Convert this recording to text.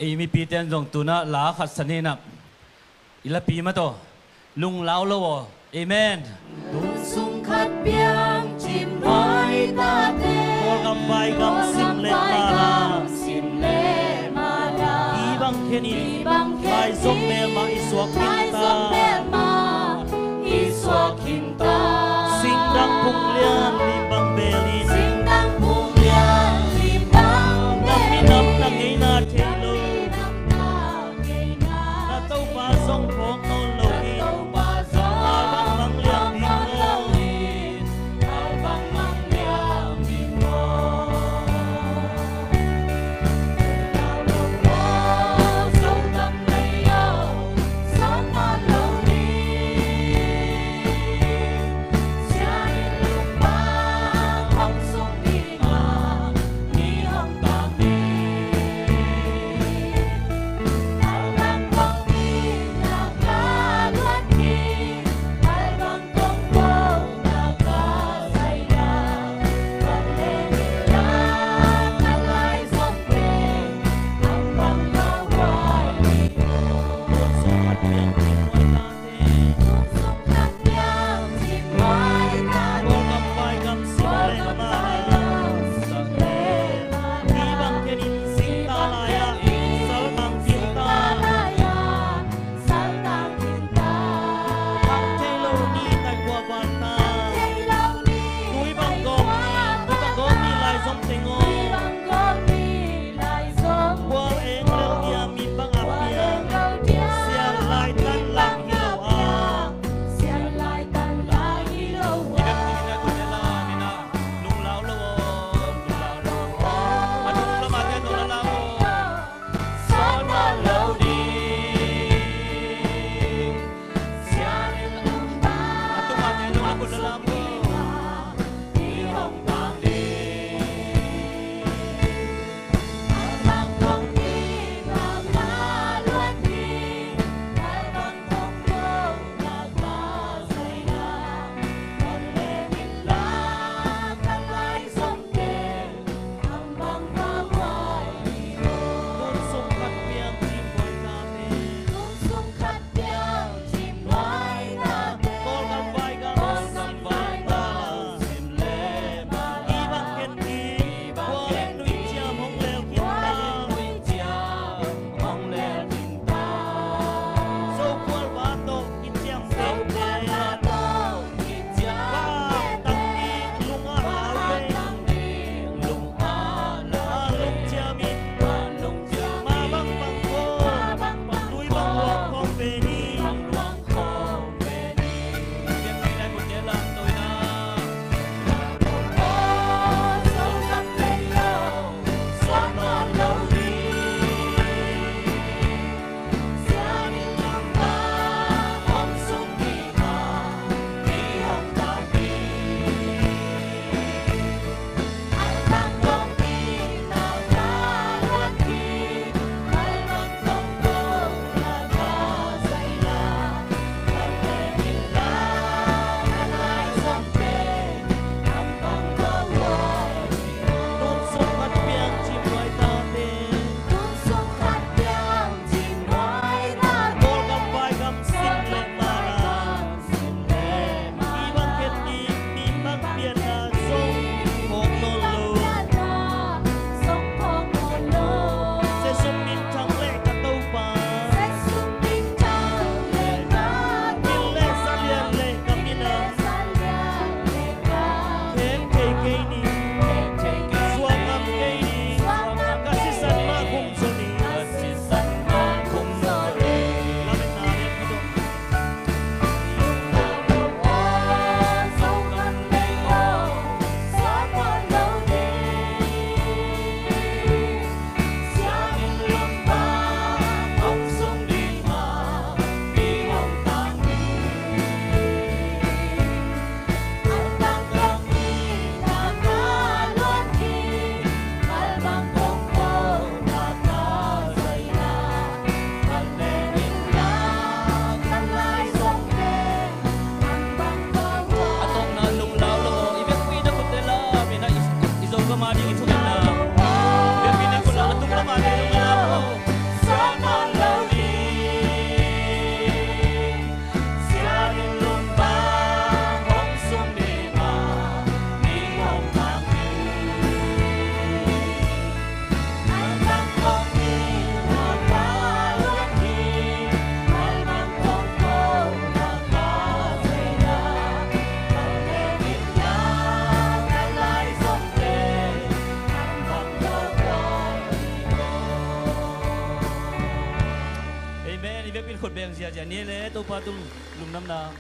mi pi ten jong tu na la khat sani na ila pi ma to lung lao lo amen tung sung khát biang chim nói ta thế Kol gam vai gam sim le ma la I bang kheni khai som me ma iswak kinta sing dang pung lian lim bang belin sing dang pung lian lim bang nam mi nam na ngei na thelo na tau pa song phong no lo in bang mang liang bin mo Hãy subscribe phút bèn giờ giờ nia lệ tu pa tung lùng năm na